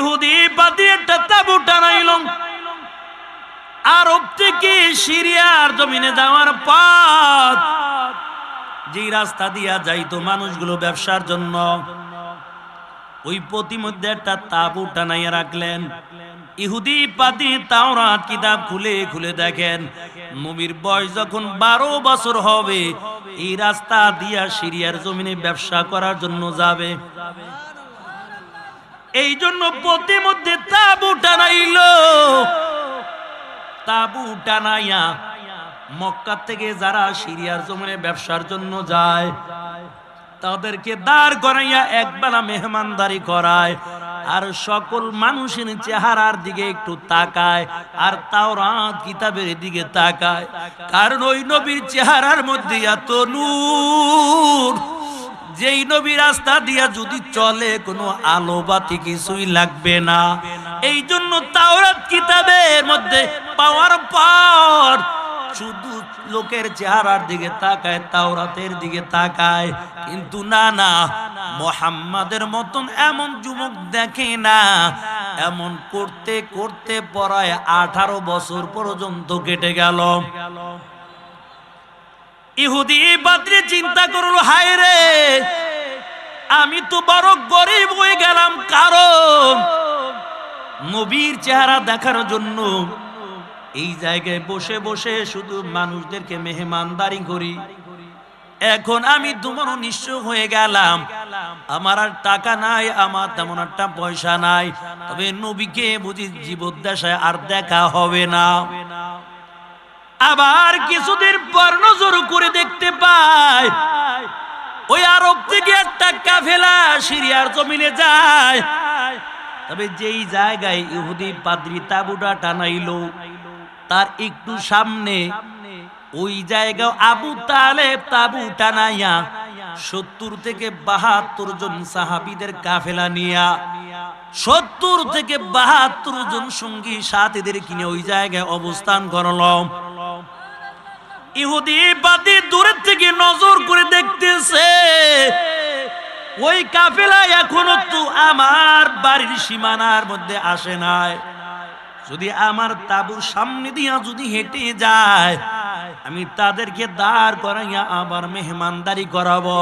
ইহুদি বাদী একটা তাঁবু টানাইল। আরব থেকে সিরিয়ার জমিনে যাওয়ার পথ, যেই রাস্তা দিয়া যাইতো মানুষগুলো ব্যবসার জন্য, ওই পথিমধ্যে একটা তাঁবু টানাইয়া রাখলেন। ইহুদি পাদ্রী তাওরাত কিতাব খুলে খুলে দেখেন, নবীর বয়স যখন 12 বছর হবে, এই রাস্তা দিয়া সিরিয়ার জমিনে ব্যবসা করার জন্য যাবে। এই জন্য পথিমধ্যে তাঁবু টানাইল। তাঁবু টানাইয়া মক্কা থেকে যারা সিরিয়ার জমিনে ব্যবসার জন্য যায়, তাদেরকে দাঁড় করাইয়া একবেলা মেহমানদারি করায়, আর সকল মানুষের চেহারার দিকে একটু তাকায়, আর তাওরাত কিতাবের দিকে তাকায়। কারণ ওই নবীর চেহারার মধ্যে এত নূর, যেই নবী রাস্তা দিয়া যদি চলে কোনো আলো বাতি কিছুই লাগবে না। এই জন্য তাওরাত কিতাবের মধ্যে পাওয়ার পর শুধু লোকের চেহারার দিকে তাকায়, তাওরাতের দিকে তাকায়, কিন্তু না না, মুহাম্মাদের মতন এমন যুবক দেখে না। এমন করতে করতে প্রায় 18 বছর পর্যন্ত কেটে গেল। ইহুদি বাদরি চিন্তা করলো, হায় রে, আমি তো বড় গরিব হয়ে গেলাম, কারণ নবীর চেহারা দেখার জন্য এই জায়গায় বসে বসে শুধু মানুষদেরকে মেহমানদারি করি। এখন আমি তোমার নিঃস্ব হয়ে গেলাম, আমার আর টাকা নাই, আমার তেমন একটা পয়সা নাই, তবে নবীকে বুঝি জীবদ্দশায় আর দেখা হবে না। আবার কিছুদিন পর নজর করে দেখতে পায়, ওই আরব থেকে একটা কাফেলা সিরিয়ার জমিনে যায়। তবে যেই জায়গায় ইহুদি পাদ্রী তাঁবুটা টানাইলো, তার একটু সামনে ওই জায়গায় আবু তালেব তাঁবু টানাইয়া 70 থেকে 72 জন সাহাবীদের কাফেলা নিয়া 70 থেকে 72 জন সঙ্গী সাথীদের কিনে ওই জায়গায় অবস্থান করল। ইহুদি বাদী দূরের থেকে নজর করে দেখতেছে, ওই কাফেলা এখনো তো আমার বাড়ির সীমানার মধ্যে আসে নাই। যদি আমার তাঁবুর সামনে দিয়া যদি হেঁটে যায়, আমি তাদেরকে দাঁড় করাইয়া আবার মেহমানদারি করাবো।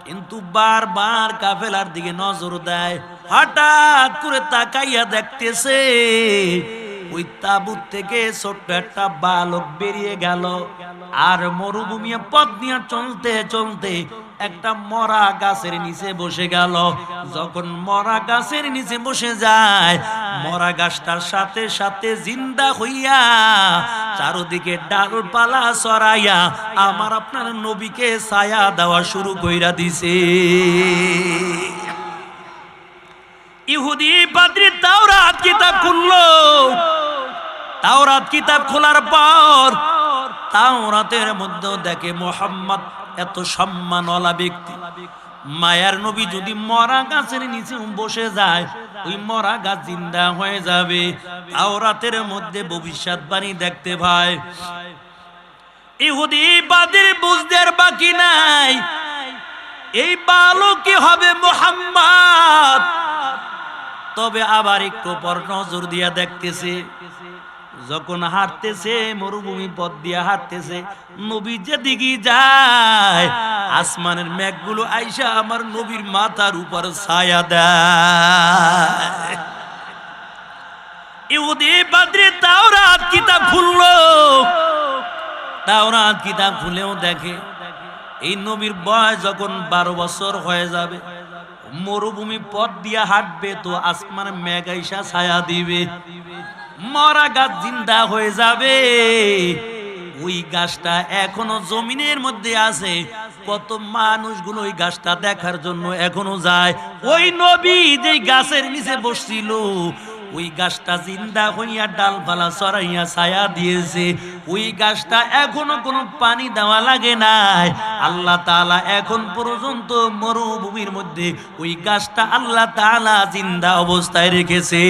কিন্তু বারবার কাফেলার দিকে নজর দেয়। হঠাৎ করে তাকাইয়া দেখতেছে, ওই তাঁবুর থেকে ছোট্ট একটা বালক বেরিয়ে গেল, আর মরুভূমি পথ নিয়ে চলতে চলতে একটা মরা গাছের নিচে বসে গেল। যখন মরা গাছের নিচে বসে যায়, মরা গাছটার সাথে সাথে জিন্দা হইয়া চারদিকে ডালপালা ছড়াইয়া আমার আপনার নবীকে ছায়া দেওয়া শুরু কইরা দিছে। ইহুদি পাদ্রী তাওরাত কিতাব খুললো। তাওরাত কিতাব খোলার পর তাওরাতের মধ্যে দেখে মুহাম্মদ এত সম্মানওয়ালা ব্যক্তি, মায়ার নবী যদি মরা গাছের নিচে বসে যায়, ওই মরা গাছ জিন্দা হয়ে যাবে। তাওরাতের মধ্যে ভবিষ্যৎবাণী দেখতে ভাই। ইহুদি বাদীর বুঝতে বাকি নাই, এই বালকই হবে মুহাম্মদ। তবে আবার একটু পর নজর দিয়া দেখতেছে, যখন হাঁটতেছে মরুভূমি পথ দিয়ে হাঁটতেছে, নবী যেদিকে যায় আসমানের মেঘগুলো আইসা আমার নবীর মাথার উপর ছায়া দেয়। ইহুদি বাদরি তাওরাত কিতাব খুললো। তাওরাত কিতাব খুলেও দেখে, এই নবীর বয়স যখন 12 বছর হয়ে যাবে, মরুভূমি পথ দিয়ে হাঁটবে, তো আসমানের মেঘ আইসা ছায়া দিবে, মরা গাছ জিন্দা হয়ে যাবে। ওই গাছটা এখনো জমিনের মধ্যে আছে, কত মানুষগুলো ওই গাছটা দেখার জন্য এখনো যায়। ওই নবী যে গাছের নিচে বসছিল, ওই গাছটা জিন্দা হইয়া ডালপালা ছড়াইয়া ছায়া দিয়েছে। ওই গাছটা এখনো কোনো পানি দেওয়া লাগে নাই। আল্লাহ তাআলা এখন পর্যন্ত মরুভূমির মধ্যে ওই গাছটা আল্লাহ তাআলা জিন্দা অবস্থায় রেখেছে।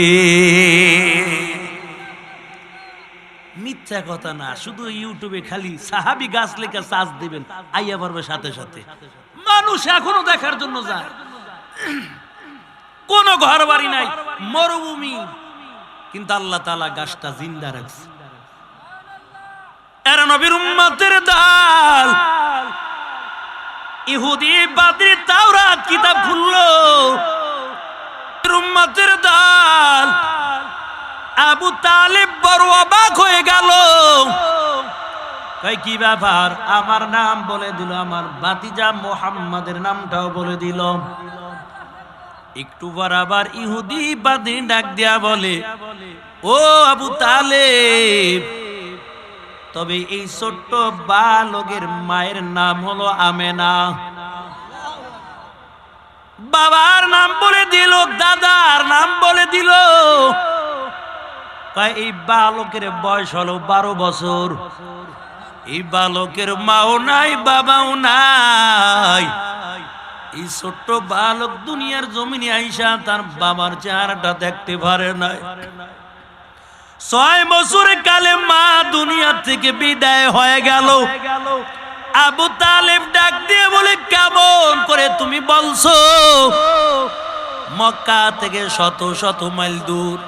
মিথ্যা কথা না, শুধু ইউটিউবে খালি সাহাবী গাছ লেখা সার্চ দিবেন, আইয়া পারবে সাথে সাথে। মানুষ এখনো দেখার জন্য যায়। কোনো ঘর বাড়ি নাই, মরুভূমি, কিন্তু আল্লাহ তাআলা গাছটা জিন্দা রাখছে। এরা নবীর উম্মতের দল। ইহুদি বাদরি তাওরাত কিতাব খুললো, উম্মতের দল। আবু তালিব বড় অবাক হয়ে গেল, কই কি ব্যাপার, আমার নাম বলে দিল, আমার ভাতিজা মুহাম্মাদের নামটাও বলে দিল। একটু পর আবার ইহুদি বাদরি ডাক দিয়া বলে, ও আবু তালেব, তবে এই ছোট্ট বালকের মায়ের নাম হলো আমেনা। বাবার নাম বলে দিল, দাদার নাম বলে দিল। এই বালকের বয়স হলো 12 বছর। এই বালকের মাও নাই, বাবাও নাই। এই ছোট্ট বালক দুনিয়ার জমিনে আইসা তার বাবার চেহারাটা দেখতে পারে নাই। 6 বছর কালে মা দুনিয়া থেকে বিদায় হয়ে গেল। আবু তালেব ডাক দিয়ে বলে, কেমন করে তুমি বলছো? মক্কা থেকে শত শত মাইল দূর,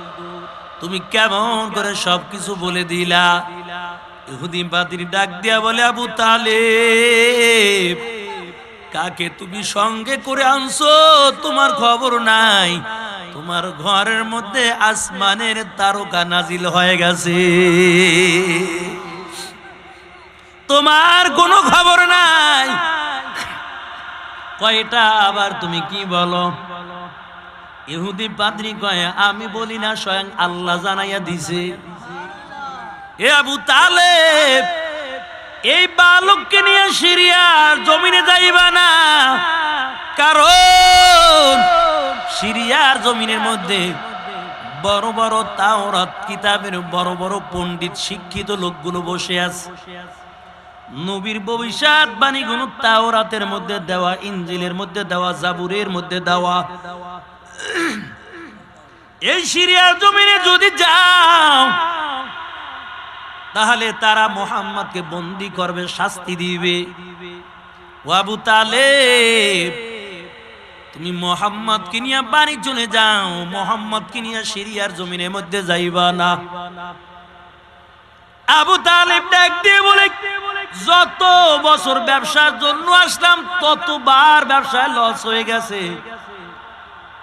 তুমি কেমন করে সবকিছু বলে দিলা? ইহুদি বাদরি ডাক দিয়া বলে, আবু তালেব, কাকে তুমি সঙ্গে করে আনছো তোমার খবর নাই। তোমার ঘরের মধ্যে আসমানের তারকা নাজিল হয়ে গেছে, তোমার কোনো খবর নাই। কয়টা আবার তুমি কি বলো? ইহুদি পাদ্রী কয়, আমি বলি না, স্বয়ং আল্লাহ জানাইয়া দিছে। এ আবু তালেব, এই বালককে নিয়ে সিরিয়ার জমিনে যাইবা না, কারণ সিরিয়ার জমিনের মধ্যে বড় বড় তাওরাত কিতাবের বড় বড় পণ্ডিত শিক্ষিত লোকগুলো বসে আছে। নবীর ভবিষ্যৎবাণীগুলো তাওরাতের মধ্যে দেওয়া, ইনজিলের মধ্যে দেওয়া, জাবুরের মধ্যে দেওয়া। এই সিরিয়ার জমিনে যদি যাও, তাহলে তারা মুহাম্মদকে বন্দী করবে, শাস্তি দিবে। ও আবু তালেব, তুমি মুহাম্মদকে নিয়ে বাড়ি চলে যাও, মুহাম্মদকে নিয়ে সিরিয়ার জমিনের মধ্যে যাইবা না। আবু তালেব ডাক দিয়ে বলে, যত বছর ব্যবসার জন্য আসলাম ততবার ব্যবসায় লস হয়ে গেছে।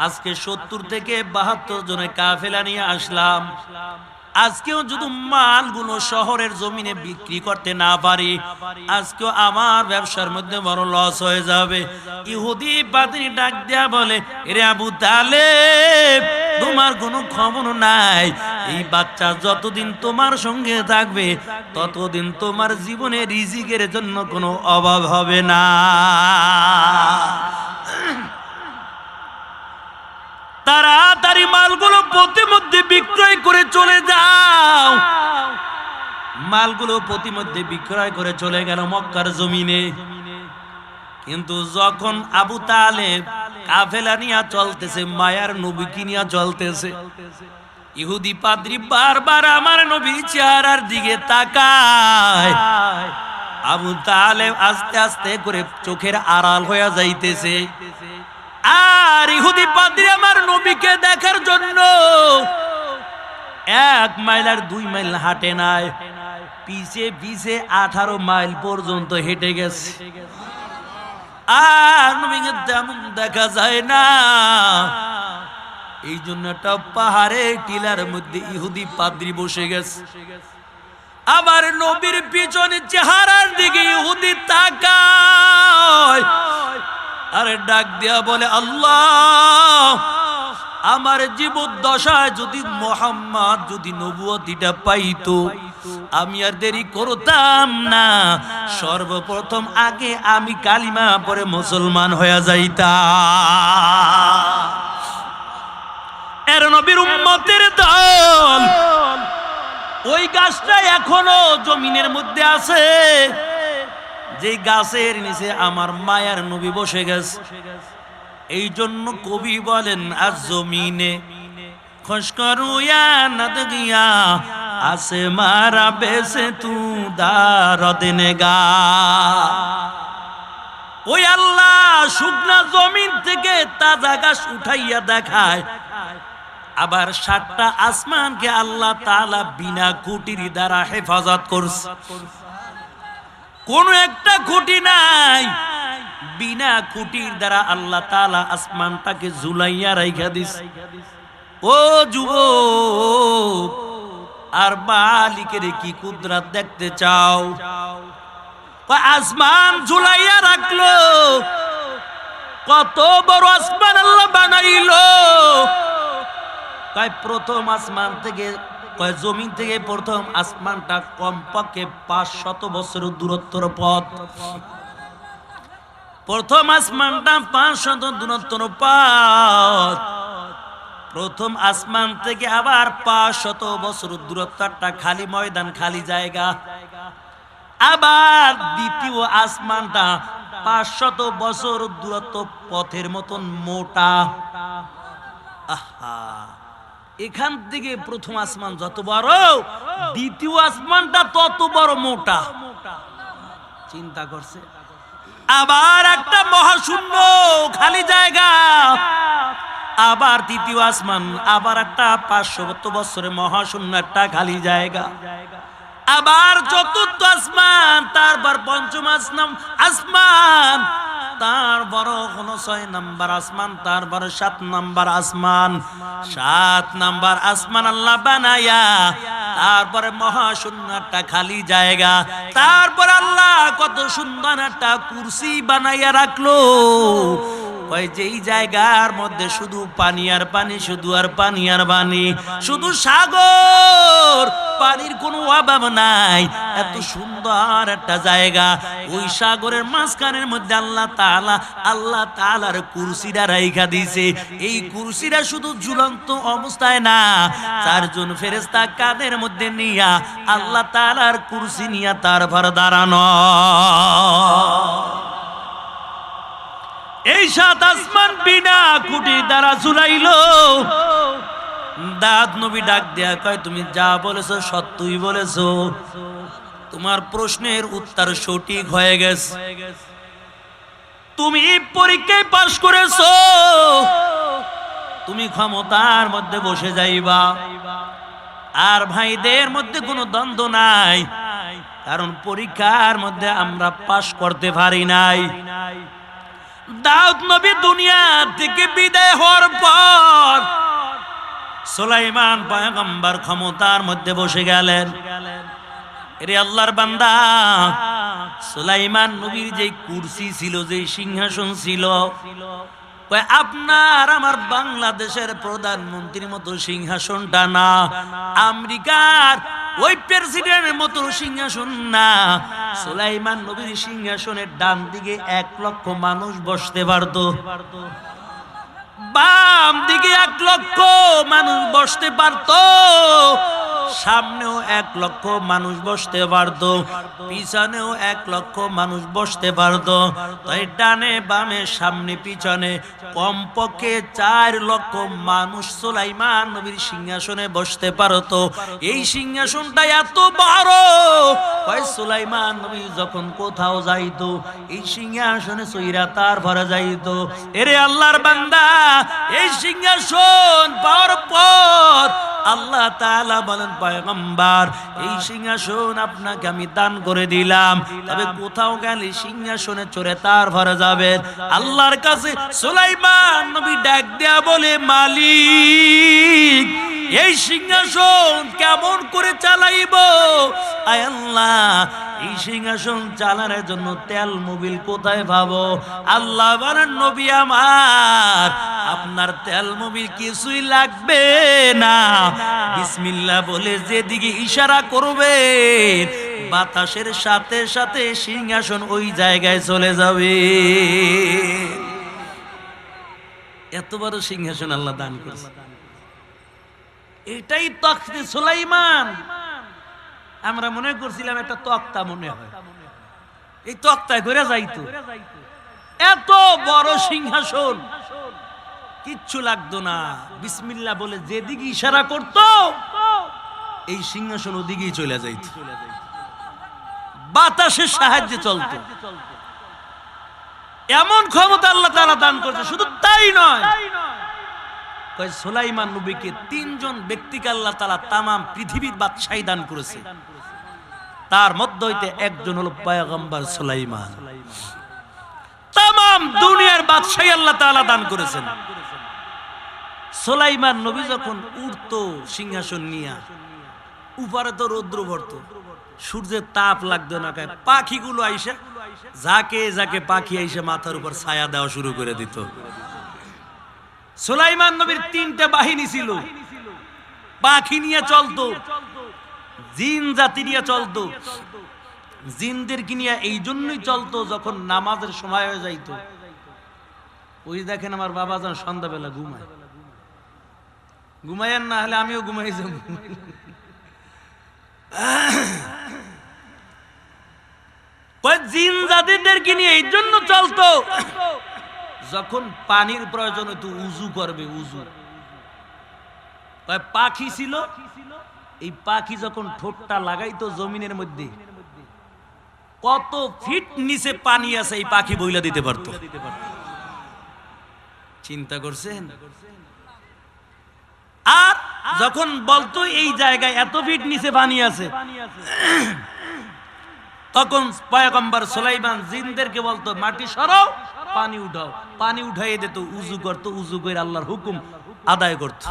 আজকে 70 থেকে 72 জনের কাফেলা নিয়ে আসলাম। আজকেও যদি মালগুলো শহরের জমিনে বিক্রি করতে না পারি, আজকেও আমার ব্যবসার মধ্যে বড় লস হয়ে যাবে। ইহুদি পাদ্রী ডাক দেয়া বলে, রে আবু তালেব, তোমার কোনো খবর নাই। এই বাচ্চা যতদিন তোমার সঙ্গে থাকবে ততদিন তোমার জীবনে রিজিকের জন্য কোনো অভাব হবে না। তাড়াতাড়ি মালগুলো প্রতিমধ্যে বিক্রয় করে চলে যাও। মালগুলো প্রতিমধ্যে বিক্রয় করে চলে গেল মক্কার জমিনে। কিন্তু যখন আবু তালেব কাফেলা নিয়ে চলতেছে, মায়ার নবীকে নিয়ে চলতেছে, ইহুদি পাদ্রী বারবার আমার নবীর চেহারার দিকে তাকায়। আবু তালেব আস্তে আস্তে করে চোখের আড়াল হয়ে যাইতেছে। আর ইহুদি পাদ্রী আমার নবীকে দেখার জন্য 1 মাইল আর 2 মাইল হাঁটে নাই, পিছে পিছে 18 মাইল পর্যন্ত হেঁটে গেছে। আর নবীকে তেমন দেখা যায় না। এই জন্য একটা পাহাড়ে টিলার মধ্যে ইহুদি পাদ্রী বসে গেছে। আবার নবীর পিছনে চেহারার দিকে ইহুদি তাকায়, আরে ডাক দিয়া বলে, আল্লাহ, আমার জীবদ্দশায় যদি মুহাম্মদ যদি নবুয়তিটা পাইতো, আমি আর দেরি করতাম না, সর্বপ্রথম আগে আমি কালিমা পড়ে মুসলমান হয়ে যাইতাম। এর নবীর উম্মতের দল। ওই গাছটা এখনো জমিনের মধ্যে আছে, যে গাছের নিচে আমার মায়ার নবী বসে গেছে। এই জন্য কবি বলেন, আজ জমিনে খসকরুয়া নদ গিয়া আসে মারা বেসে তু দারদ নেগা। ওই আল্লাহ শুকনা জমিন থেকে তাজা ঘাস উঠাইয়া দেখায়, আবার 7টা আসমানকে আল্লাহ তাআলা বিনা খুঁটির দ্বারা হেফাজত করছে। কোন একটা খুঁটি নাই, বিনা খুঁটির দ্বারা আল্লাহ তাআলা আসমানটাকে ঝুলাইয়া রাইখা দিছে। ও যুবক, আর মালিকের কি কুদরত দেখতে চাও? আসমান ঝুলাইয়া রাখলো, কত বড় আসমান আল্লাহ বানাইলো। তাই প্রথম আসমান থেকে, জমিন থেকে প্রথম আসমানটা কমপক্ষে 500 বছরের দূরত্বর পথ। প্রথম আসমানটা 500 দূরত্বর পথ। প্রথম আসমান থেকে আবার 500 বছর দূরত্ব একটা খালি ময়দান, খালি জায়গা। আবার দ্বিতীয় আসমানটা 500 বছর দূরত্ব পথের মতন মোটা। আহা, এখান থেকে প্রথম আসমান যত বড়, দ্বিতীয় আসমানটা তত বড় মোটা। চিন্তা করছে। আবার একটা মহাশূন্য খালি জায়গা। আবার তৃতীয় আসমান, আবার একটা 500 বছরের মহাশূন্য একটা খালি জায়গা। আবার চতুর্থ আসমান, তারপর পঞ্চম আসমান, তারপর 6 নম্বর আসমান, তারপর 7 নম্বর আসমান। 7 নম্বর আসমান আল্লাহ বানায়া তারপরে মহাশূন্য একটা খালি জায়গা। তারপর আল্লাহ কত সুন্দর একটা কুরসি বানাইয়া রাখলো। ওই যেই জায়গার মধ্যে শুধু পানি আর পানি, শুধু আর পানি আর পানি, শুধু সাগর, পানির কোনো অভাব নাই। এত সুন্দর একটা জায়গা, ওই সাগরের মাঝখানের মধ্যে আল্লাহ তাআলার কুরসিটা রাইখা দিয়েছে। এই কুরসিটা শুধু ঝুলন্ত অবস্থায় না, 4 জন ফেরেশতা কাঁধের মধ্যে নিয়া আল্লাহ তাআলার কুরসি নিয়া তারপর দাঁড়ানো। এই 7 আসমান বিনা খুঁটি দ্বারা ঝুলাইলো। দাদ নবী ডাক দেয়া কয়, তুমি যা বলেছো সত্যই বলেছো, তোমার প্রশ্নের উত্তর সঠিক হয়ে গেছে। তুমি পরীক্ষায় পাশ করেছো, তুমি ক্ষমতার মধ্যে বসে যাইবা। আর ভাইদের মধ্যে কোনো দ্বন্দ্ব নাই, কারণ পরীক্ষার মধ্যে আমরা পাশ করতে পারি নাই। দাউদ নবী দুনিয়া থেকে বিদায় হওয়ার পর সুলাইমান পয়গম্বর ক্ষমতার মধ্যে বসে গেলেন। এরে আল্লাহর বান্দা, সুলাইমান নবীর যে কুরসি ছিল, যে সিংহাসন ছিল, আপনার আমার বাংলাদেশের প্রধানমন্ত্রীর মতো সিংহাসনটা না, আমেরিকার ওই প্রেসিডেন্টের মতো সিংহাসন না। সুলাইমান নবীর সিংহাসনের ডান দিকে 1 লক্ষ মানুষ বসতে পারত, বাম দিকে 1 লক্ষ মানুষ বসতে পারত, সামনেও 1 লক্ষ মানুষ বসতে পারত, পিছনেও 1 লক্ষ মানুষ বসতে পারত। তাই ডানে বামে সামনে পিছনে কমপক্ষে 4 লক্ষ মানুষ সুলাইমান নবীর সিংহাসনে বসতে পারত। এই সিংহাসনটা এত বড়, কয় সুলাইমান নবী যখন কোথাও যাইতো এই সিংহাসনে চইরা তার ভরা যাইতো। এরে আল্লাহর বান্দা, এই সিংহাসন পাওয়ার পর আল্লাহ তাআলা বলেন, পয়গম্বর এই সিংহাসন আপনাকে আমি দান করে দিলাম, তবে কোথাও গেলে সিংহাসনে চড়ে তার ভরে যাবেন। আল্লাহর কাছে সুলাইমান নবী ডাক দেয়া বলে, মালিক এই সিংহাসন কেমন করে চালাইব? আয় আল্লাহ, এই সিংহাসন চালানোর জন্য তেল মোবিল কোথায় পাবো? আল্লাহ বলেন, নবী আমার, আপনার তেল মোবিল কিছুই লাগবে না। বিসমিল্লাহ বলে যেদিকে ইশারা করবে, বাতাসের সাথে সাথে সিংহাসন ওই জায়গায় চলে যাবে। এত বড় সিংহাসন আল্লাহ দান করেছে। এটাই তখতে সুলাইমান। আমরা মনে করছিলাম একটা তক্তা মনে হয়, এই তক্তায় করে যাইতো। এত বড় সিংহাসন, কিচ্ছু লাগতো না। বিসমিল্লাহ বলে যেদিকে ইশারা করত, এই সিংহাসন ওদিকেই চলে যাইত, বাতাসের সাহায্যে চলত। এমন ক্ষমতা আল্লাহ তাআলা দান করেছে। শুধু তাই নয়, কয় সুলাইমান নবীকে তিনজন ব্যক্তিকে আল্লাহ তাআলা তাম পৃথিবীর বাদশাহী দান করেছে। তার মধ্য হইতে একজন হলো পয়গম্বর সুলাইমান। তাম দুনিয়ার বাদশাহী আল্লাহ তাআলা দান করেছেন। সুলাইমান নবী যখন উঠতো সিংহাসন নিয়ে, উপরে তো রৌদ্র ভরত, সূর্যের তাপ লাগতো না, পাখিগুলো আইসা যাকে যাকে পাখি আইসা মাথার উপর ছায়া দেওয়া শুরু করে দিত। সুলাইমান নবীর তিনটা বাহিনী ছিল, পাখি নিয়ে চলতো, জিন জাতি নিয়ে চলতো। জিনদেরকে নিয়ে এই জন্যই চলতো, যখন নামাজের সময় হয়ে যাইতো, ওই দেখেন আমার বাবা যান সন্ধ্যাবেলা ঘুমায়, ঘুমাইয়েন না হলে আমিও ঘুমাই যাব। জিন জাতিদেরকে নিয়ে এই জন্য চলতো, যখন পানির প্রয়োজন হতো উজু করবে, উজু। পাখি ছিল, এই পাখি যখন ঠোঁটটা লাগাইতো জমিনের মধ্যে, কত ফিট নিচে পানি আছে এই পাখি বইলা দিতে পারতো। চিন্তা করছেন? আর যখন বলতো এই জায়গায় এত ফিট নিচে পানি আছে, তখন পয়গম্বর সুলাইমান জিনদেরকে বলতো মাটি সরাও, পানি উঠাও, পানি উঠাইয়ে দিত, উজু করতো, উজু করে আল্লাহর হুকুম আদায় করত।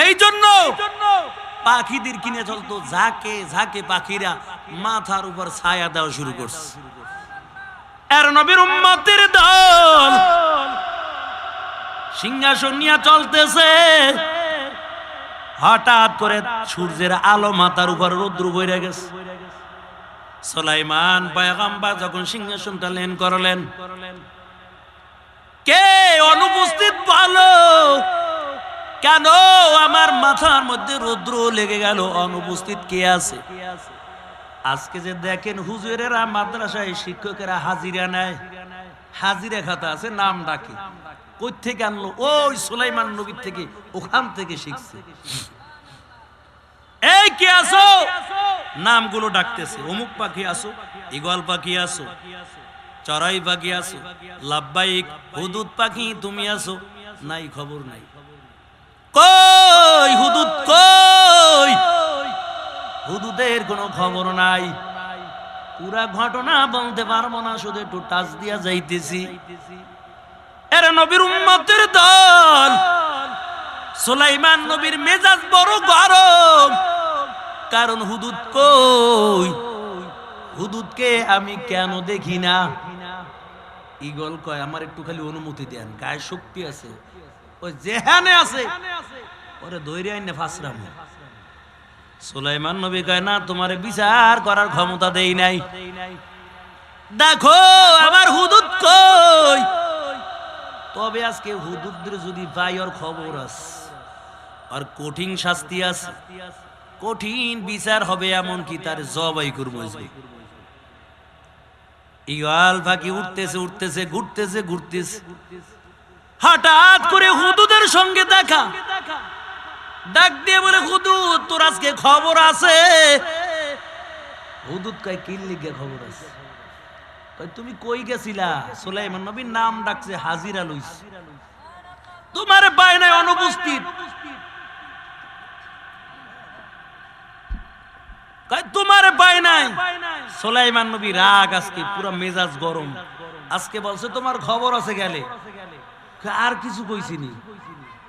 এই জন্য পাখিদের কিনে চলতো, ঝাঁকে ঝাঁকে পাখিরা মাথার উপর ছায়া দেওয়া শুরু করছে। এর নবীর উম্মতের দল সিংহাসন নিয়ে চলতেছে, হঠাৎ করে সূর্যের আলো মাথার উপর রৌদ্র বইরে গেছে। সুলাইমান পয়গম্বর যখন সিংহাসনটা লেন করলেন, কে অনুপস্থিত বলো? কেন আমার মাথার মধ্যে রৌদ্র লেগে গেল? অনুপস্থিত কে আছে? আজকে যে দেখেন হুজুরেরা মাদ্রাসায় শিক্ষকেরা হাজিরা নেয়, হাজিরা খাতা আছে, নাম ডাকে, কই থেকে আনলো? ওই সুলাইমান নবীর থেকে, ওখান থেকে শিখছে। এই কে আসো? নামগুলো ডাকতেছে, অমুক পাখি আসো, ঈগল পাখি আসো, চড়াই পাখি আসো, লাব্বাইক, হুদুদ পাখি তুমি আসো। নাই, খবর নাই। কই হুদুদ? কই হুদুদের কোনো খবর নাই। পুরা ঘটনা বলতে পারবো না, শুধু একটু টাচ দিয়া যাইতেছি। এরা নবীর উম্মতের দল। সুলাইমান নবীর মেজাজ বড় গরম, কারণ হুদুদ কই? হুদুদকে আমি কেন দেখি না? ঈগল কয় আমার একটু খালি অনুমতি দেন, গায়ে শক্তি আছে, ওই যেখানে আছে ওরে দৈরে আইনে ফাসরাম। সুলাইমান নবী কয় না, তোমারে বিচার করার ক্ষমতা দেই নাই। দেখো আমার হুদুদ কই? তবে আজকে হুদুদের যদি পাই, ওর খবর আছে, আর কঠিন শাস্তি আছে, কঠিন বিচার হবে, এমন কি তার জবাই করবো। ঈগল পাখি উঠতেছে উঠতেছে, ঘুরতেছে ঘুরতেছে, হঠাৎ করে হুদুদের সঙ্গে দেখা। ডাক দিয়ে বলে, হুদুদ তোর আজকে খবর আছে? হুদুদ কয় কি লিগে খবর আছে? তুমি কই গেছিলা? সুলাইমান নবীর নাম ডাকছে, হাজিরা লইছে, তোমার পায় নাই, অনুপস্থিত। তোমার পায় নাই। সুলাইমান নবী রাগ, আজকে পুরো মেজাজ গরম। আজকে বলছে তোমার খবর আছে গেলে। আর কিছু কইছিনি?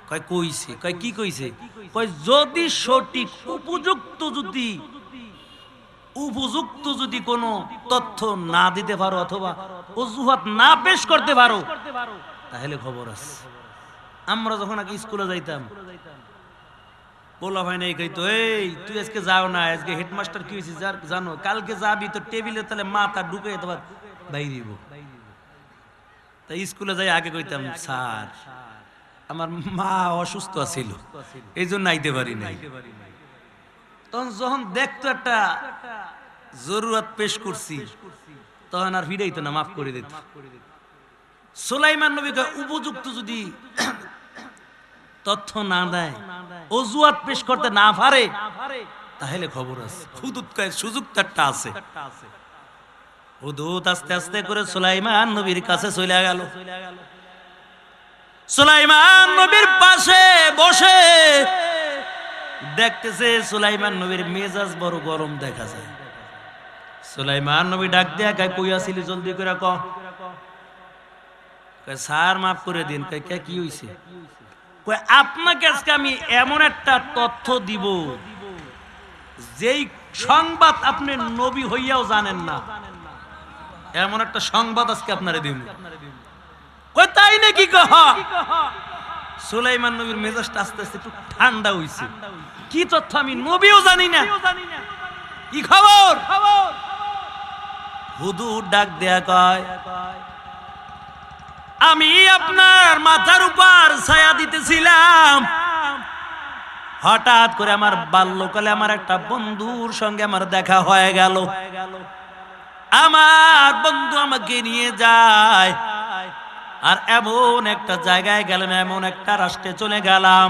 কয় কইছে। কয় কি কইছে? কয় যদি সঠিক উপযুক্ত যদি কোনো তথ্য না দিতে পারো, অথবা অজুহাত না পেশ করতে পারো, তাহলে খবর আছে। আমরা যখন আগে স্কুলে যাইতাম, বলা হয় নাই কইতো, এই তুই আজকে যাও না, আজকে হেডমাস্টার কি হয়েছে জানো? কালকে যাবি তো টেবিলে তাহলে মাথা ঢুকে তোমার বাইরিব। তাই স্কুলে যাই আগে কইতাম, স্যার আমার মা অসুস্থ ছিল, এই জন্য আইতে পারি নাই। তখন যখন দেখতো একটা জরুরত পেশ করছি, তখন আর ফিরাইতো না, মাফ করে দিত। সুলাইমান নবী উপযুক্ত যদি তথ্য না দেয়, অজুহাত পেশ করতে না পারে, তাহলে খবর আছে। হুদুদ কয় সুযোগ একটা আছে। হুদুদ আস্তে আস্তে করে সুলাইমান নবীর কাছে চলে গেল। সুলাইমান নবীর পাশে বসে দেখতেছে সুলাইমান নবীর মেজাজ বড় গরম দেখা যায়। সুলাইমান নবী ডাক দিয়া কয়, কই আসিলি, জলদি করে ক। কয়, স্যার মাফ করে দিন। কয়, কি হইছে? কয়, আপনাকে আজকে আমি এমন একটা তথ্য দিব যেই সংবাদ আপনি নবী হইয়াও জানেন না, এমন একটা সংবাদ আজকে আপনারে দিব। কয়, তাই নাকি? কহ। সুলাইমান নবীর মেজাজটা আস্তে আস্তে একটু ঠান্ডা হইছে। কি তথ্য? আমি নবীও জানি না, কি খবর? হুদুদ ডাক দেয়া কয়, আমি আপনার মাথার উপর ছায়া দিতেছিলাম, হঠাৎ করে আমার বাল্যকালে আমার একটা বন্ধুর সঙ্গে আমার দেখা হয়ে গেল। আমার বন্ধু আমাকে নিয়ে যায়, আর এমন একটা জায়গায় গেলাম, এমন একটা রাষ্ট্রে চলে গেলাম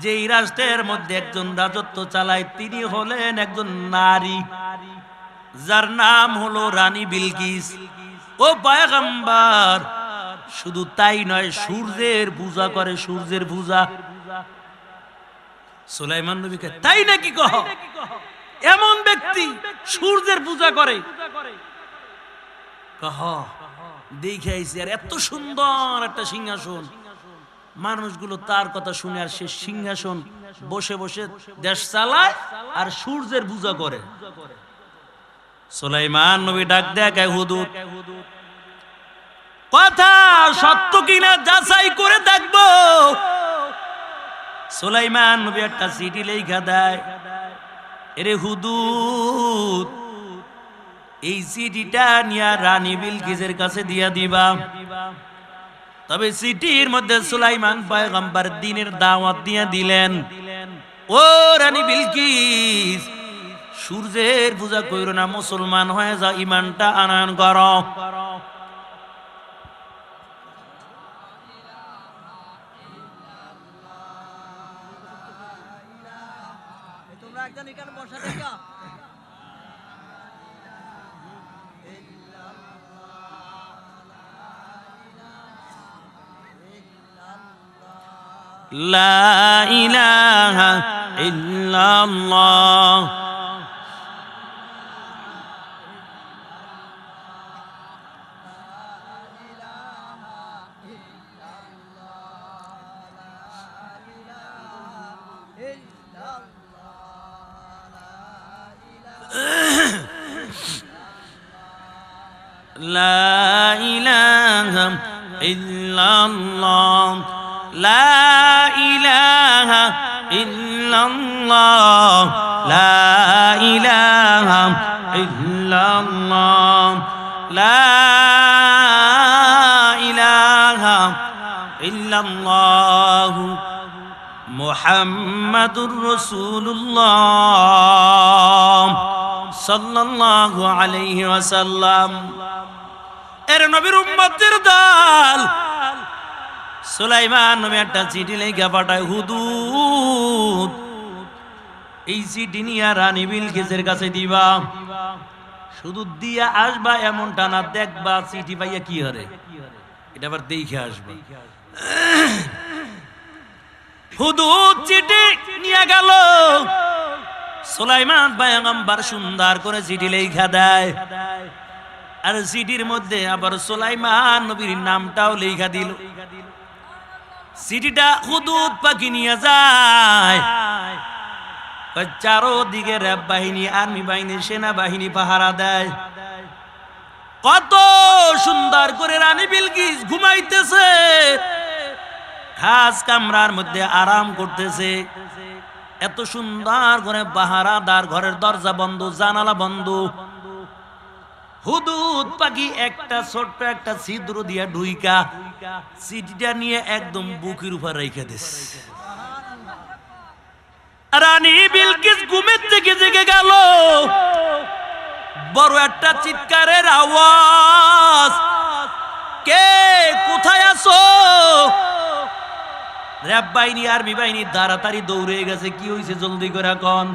যেই রাষ্ট্রের মধ্যে একজন রাজত্ব চালায়, তিনি হলেন একজন নারী, যার নাম হলো রানী বিলকিস। ও পয়গম্বর, শুধু তাই নয়, সূর্যের পূজা করে, সূর্যের পূজা। সুলাইমান নবীকে, তাই নাকি? কহ। এমন ব্যক্তি সূর্যের পূজা করে? কহ, দেখে আইছি, আর এত সুন্দর একটা সিংহাসন, মানুষগুলো তার কথা শুনে আর সে সিংহাসন বসে বসে দেশ চালায় আর সূর্যের পূজা করে। সুলাইমান নবী ডাক দেয়, হুদুদ, কথা সত্য কিনা যাচাই করে দেখবো। সুলাইমান নবী একটা চিঠি লেখা দেয়, এরে হুদুদ, এই চিঠিটা নিয়ে রানী বিলকিসের কাছে দিয়া দিবা। তবে চিঠির মধ্যে সুলাইমান পয়গম্বর দ্বীনের দাওয়াত দিয়ে দিলেন, ও রানী বিলকিস, সূর্যের পূজা কইরো না, মুসলমান হয়ে যাও, ঈমানটা আনয়ন করো। তোমরা একজন এখানে বসা দেখা লা ইলাহা ইল্লাল্লাহ লা ইলাহা ইল্লাল্লাহ লা ইলাহা ইল্লাল্লাহ লা ইলাহা ইল্লাল্লাহ লা ইলাহা ইল্লাল্লাহ মুহাম্মাদুর রাসূলুল্লাহ সাল্লাল্লাহু আলাইহি ওয়াসাল্লাম। এর নবীর উম্মতের দল সুলাইমান নামে একটা চিঠি লেখা পাঠায়, হুদুদ, এই চিঠি নিয়ে রানী বিলকিসের কাছে দিবা। শুধু দিয়া আসবা এমনটা না, দেখবা চিঠি পাইয়া কি হরে, এটা আবার দেখে আসবা। হুদুদ চিঠি নিয়ে গেল। সুলাইমান পয়গম্বর সুন্দর করে চিঠি লেখা দেয়, আর চিঠির মধ্যে আবার সুলাইমান নবীর নামটাও লেখা দিল। চিঠিটা হুদুদ পাখি নিয়ে যায়, চারোদিকে র্যাব বাহিনী, আর্মি বাহিনী, সেনাবাহিনী পাহারা দেয়। কত সুন্দর করে রানী বিলকিস ঘুমাইতেছে, খাস কামরার মধ্যে আরাম করতেছে। এত সুন্দর করে পাহারাদার, ঘরের দরজা বন্ধ, জানালা বন্ধ। হুদুদ পাখি একটা ছোট্ট একটা ছিদ্র দিয়া ঢুইকা চিঠিটা নিয়ে একদম বুকের উপর রেখে দিছে। রানী বিলকিস ঘুমের থেকে জেগে গেল। বড় একটা চিৎকারের আওয়াজ, কে কোথায় আছো? র্যাব বাহিনী, আর্মি বাহিনী তাড়াতাড়ি দৌড়ে গেছে। কি হয়েছে জলদি করে কোন?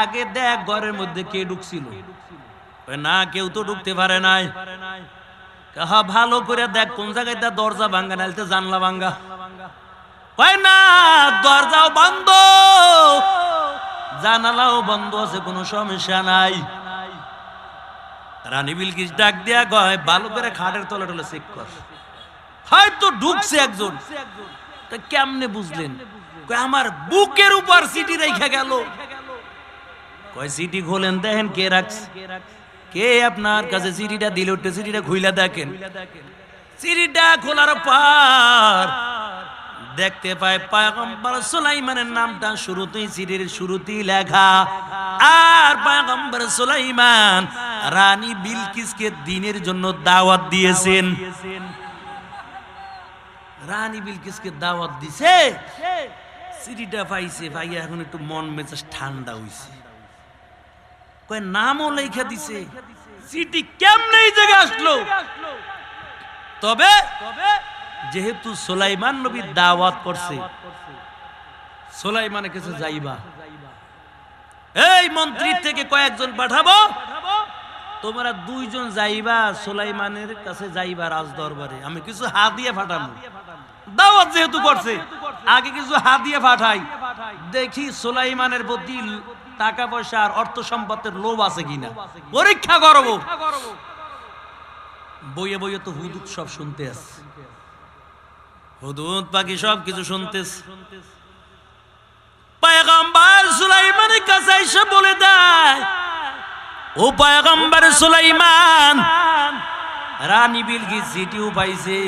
আগে দেখ ঘরের মধ্যে কে ঢুকছিল। না কেউ তো ঢুকতে পারে নাই। হ্যাঁ ভালো করে দেখ কোন জায়গায় দরজা ভাঙ্গা, নাইলে জানলা ভাঙ্গা। কয় না দরজাও বন্ধ, জানালাও বন্ধ আছে, কোনো সমস্যা নাই। রানী বিলকিস ডাক দিয়া কয় ভালো করে খাটের তলে টলে চেক কর, হয়তো ঢুকছে একজন। কেমনে বুঝলেন? কয় আমার বুকের উপর সিটি রেখে গেল। কয় সিটি খোলেন দেখেন কে রাখছে, কে আপনার কাছে সিটিটা দিল, সিটিটা খুইলা দেখেন। সিটিটা খোলার পর দেখতে পায় পয়গম্বর সুলাইমানের নামটা শুরুতেই সিটির শুরুতেই লেখা। আর পয়গম্বর সুলাইমান রানী বিলকিসকে দিনের জন্য দাওয়াত দিয়েছেন। রানী বিলকিসকে দাওয়াত দিছে, সিটিটা পাইছে, ভাইয়া এখন একটু মন মেজাজ ঠান্ডা হইছে। কয় নামও লেখা দিছে, সিটি কেমনে এই জায়গায় আসলো? তবে যেহেতু সুলাইমান নবী দাওয়াত করছে, সুলাইমানের কাছে যাইবা, এই মন্ত্রী থেকে কয়েকজন পাঠাবো, তোমরা দুইজন যাইবা সুলাইমানের কাছে যাইবা রাজ দরবারে, আমি কিছু হাদিয়া পাঠাবো। দাওয়াত যেহেতু করছে আগে কিছু হাদিয়া পাঠাই, দেখি সুলাইমানের প্রতি টাকা পয়সা আর অর্থ সম্পদের লোভ আছে কিনা পরীক্ষা করবো। বইয়ে বইয়ে তো হুদুদ সব শুনতে আসছে, হুদুদ পাখি সব কিছু শুনতেছে। পয়গম্বর সুলাইমানের কাছে এসে বলে দেয়, ও পয়গম্বর সুলাইমান, রানী বিলকিস চিঠিও পাইছে,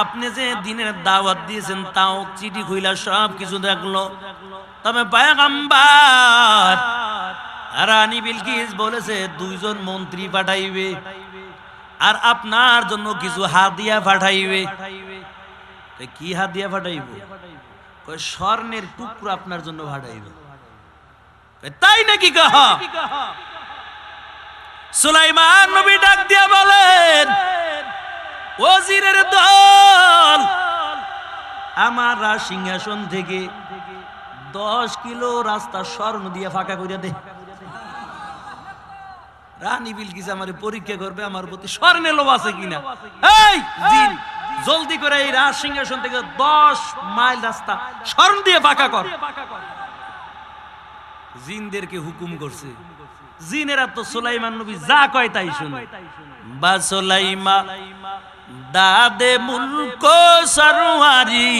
আপনি যে দিনের দাওয়াত দিয়েছেন তাও চিঠি খুইলা সব কিছু দেখলো। তবে পয়গম্বর রানী বিলকিস বলেছে দুইজন মন্ত্রী পাঠাইবে আর আপনার জন্য কিছু হাদিয়া পাঠাইবে। কি হাদিয়া পাঠাইব? কয় স্বর্ণের টুকরো আপনার জন্য পাঠাইবে। তাই নাকি? কাহা সুলাইমান নবী ডাক দিয়া বলেন, ওজিরের দল, আমার সিংহাসন থেকে 10 কিলো রাস্তা স্বর্ণ দিয়ে ফাঁকা করিয়া দে। রানী বিলকিস আমার পরীক্ষা করবে আমার প্রতি স্বর্ণের লোভ আছে কিনা। এই জিন, জলদি করে এই রাজ সিংহাসন থেকে 10 মাইল রাস্তা স্বর্ণ দিয়ে ফাঁকা কর। জিনদেরকে হুকুম করছে, জিনেরা তো সুলাইমান নবী যা কয় তাই শুনে। বা সুলাইমা দাদে মুলক সরওয়ারি,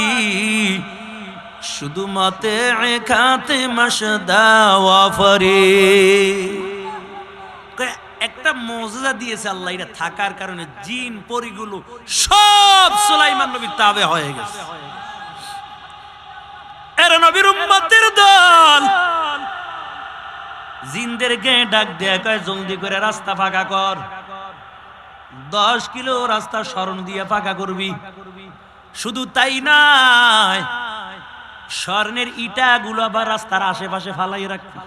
শুধু মতে খাতে মাসদা ওয়াফরি। একটা মুজিজা দিয়েছে আল্লাহ, এটা থাকার কারণে জিন পরিগুলো সব সুলাইমান নবীর তাবে হয়ে গেছে। এরা নবীর উম্মতের দল। জিনদেরকে ডাক দেয়া কয় জলদি করে রাস্তা ফাঁকা কর, 10 কিলো রাস্তা স্মরণ দিয়ে ফাঁকা করবি। শুধু তাই নাই, স্বর্ণের ইটাগুলো আবার রাস্তার আশেপাশে ফালাই রাখবি,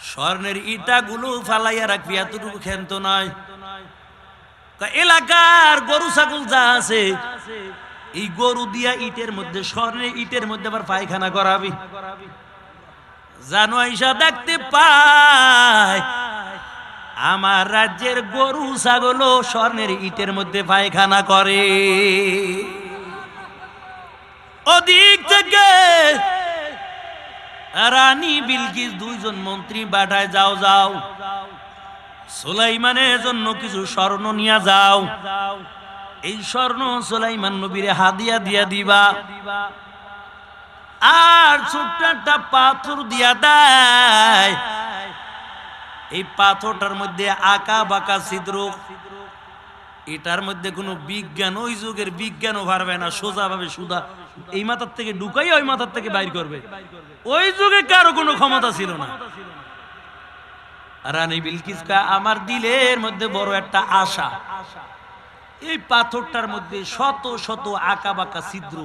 স্বর্ণের ইটাগুলো ফালাইয়া রাখবি। এতটুকু ক্ষান্ত নয়, এলাকার গরু ছাগল যা আছে এই গরু দিয়া ইটের মধ্যে, স্বর্ণের ইটের মধ্যে আবার পায়খানা করাবি। জানো আইসা দেখতে পায় আমার রাজ্যের গরু ছাগল স্বর্ণের ইটের মধ্যে পায়খানা করে। ওদিক থেকে রানী বিলকিস দুইজন মন্ত্রী পাঠায়, যাও যাও সুলাইমানের জন্য কিছু স্বর্ণ নিয়ে যাও, এই স্বর্ণ সুলাইমান নবীরে হাদিয়া দিয়া দিবা। আর ছোট্ট একটা পাথর দিয়া দেয়, এই পাথরটার মধ্যে আঁকা বাঁকা ছিদ্র, এটার মধ্যে কোনো বিজ্ঞান, ওই যুগের বিজ্ঞানও পারবে না সোজা ভাবে সুদা এই মাথার থেকে ঢুকাই ওই মাথার থেকে বাইর করবে। ওই যুগে কারো কোনো ক্ষমতা ছিল না। রানী বিলকিস আমার দিলের মধ্যে বড় একটা আশা, এই পাথরটার মধ্যে শত শত আঁকা বাঁকা ছিদ্র,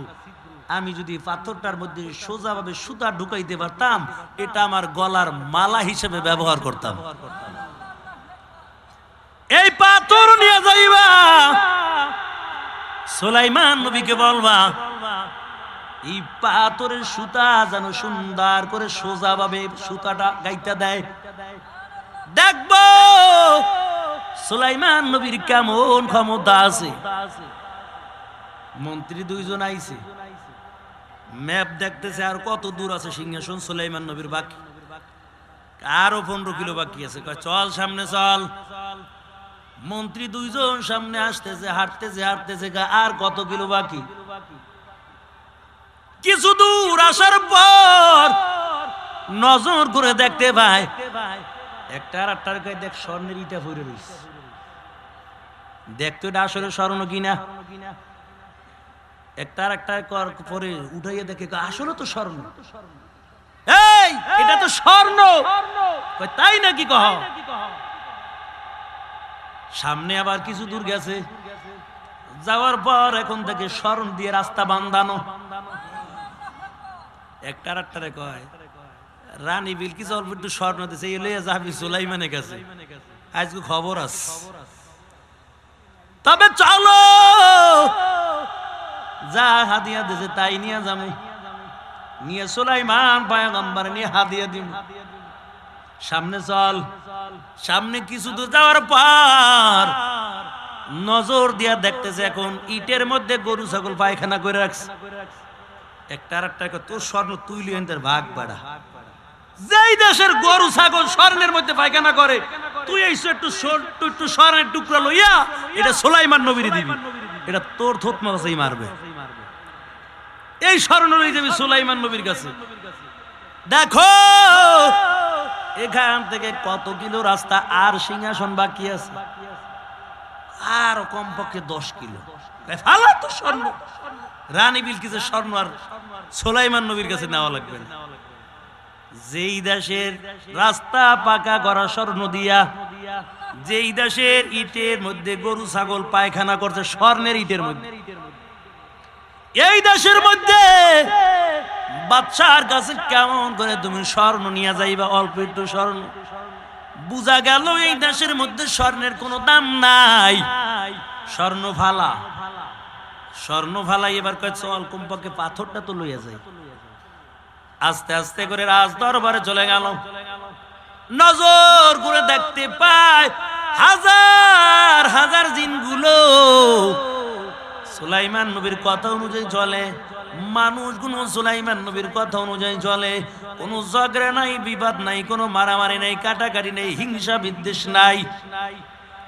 আমি যদি পাথরটার মধ্যে সোজাভাবে সুতা ঢুকাইতে পারতাম, এটা আমার গলার মালা হিসেবে ব্যবহার করতাম। এই পাথর নিয়ে যাইবা, সুলাইমান নবীকে বলবা এই পাথরের সুতা যেন সুন্দর করে সোজাভাবে সুতাটা গাইতে দেয়, দেখবো সুলাইমান নবীর কেমন ক্ষমতা আছে। মন্ত্রী দুইজন আইছে, ম্যাপ দেখতেছে আর কত দূর আছে সিংহাসন সুলাইমান নবীর বাকি, আরো 15 কিলো বাকি আছে। কয় চল সামনে চল। মন্ত্রী দুইজন সামনে আসতেছে, হাঁটতেছে হাঁটতেছে, আর কত কিলো বাকি। কিছু দূর আসার পর নজর করে দেখতে পায় একটা আর একটার গায়ে দেখ স্বর্ণের ইটা ভরে রইছে। দেখতো এটা আসলে স্বর্ণ কিনা। একটা আর একটা পরে উঠাইয়া দেখে আসলে তো স্বর্ণ। এই এটা তো স্বর্ণ। কয় তাই নাকি? কহ। সামনে আবার কিছু দূর গেছে, যাওয়ার পর এখন থেকে স্বর্ণ দিয়ে রাস্তা বান্ধানো। একটা আর একটারে কয় রানী বিলকিস অল্প একটু স্বর্ণ দিছে, এলে যাবি সুলাইমানের কাছে, আজকে খবর আছে। তবে চলো, যা হাদিয়া দিছে তাই নিয়ে যাবো, নিয়ে সুলাইমান পয়গম্বর নিয়ে হাদিয়া দিব। সামনে চল। সামনে কিছু দূর যাওয়ার পর নজর দিয়া দেখতেছে এখন ইটের মধ্যে গরু ছাগল পায়খানা করে রাখছে। একটা আর একটা তোর স্বর্ণ তুই লিয়ে তার ভাগ বাড়া। যেই দেশের গরু ছাগল স্বর্ণের মধ্যে পায়খানা করে, তুই এই একটু স্বর্ণের টুকরা লইয়া এটা সুলাইমান নবীর দিবি, এটা তোর থোত মাছেই মারবে। এই স্বর্ণ লই যাবি সুলাইমান নবীর কাছে। দেখো এখান থেকে কত কিলো রাস্তা, আর সিংহাসন বাকি আছে আর কমপক্ষে 10 কিলো। ফালা তো স্বর্ণ, রানী বিলকিসের স্বর্ণ আর সুলাইমান নবীর কাছে নেওয়া লাগবে না। যেই দেশের রাস্তা পাকা করা স্বর্ণ দিয়া, যেই দেশের ইটের মধ্যে গরু ছাগল পায়খানা করছে স্বর্ণের ইটের মধ্যে, এই দেশের মধ্যে বাদশার কাছে কেমন করে তুমি স্বর্ণ নিয়ে যাইবা? অল্প একটু স্বর্ণ। বুঝা গেল এই দেশের মধ্যে স্বর্ণের কোনো দাম নাই। স্বর্ণ ফালা, স্বর্ণ ফালাই। এবার কয় চল কমপক্ষে পাথরটা তো লইয়া যায়। আস্তে আস্তে করে রাজ দরবারে চলে গেল। নজর করে দেখতে পায় হাজার হাজার জিনগুলো সুলাইমান নবীর কথা অনুযায়ী চলে। মানুষগুলো সুলাইমান নবীর কথা অনুযায়ী চলে। কোনো ঝগড়া নাই, বিবাদ নাই, কোনো মারামারি নাই, কাটাকাটি নাই, হিংসা বিদ্বেষ নাই।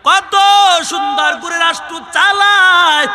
কত সুন্দর করে রাষ্ট্র চালায়।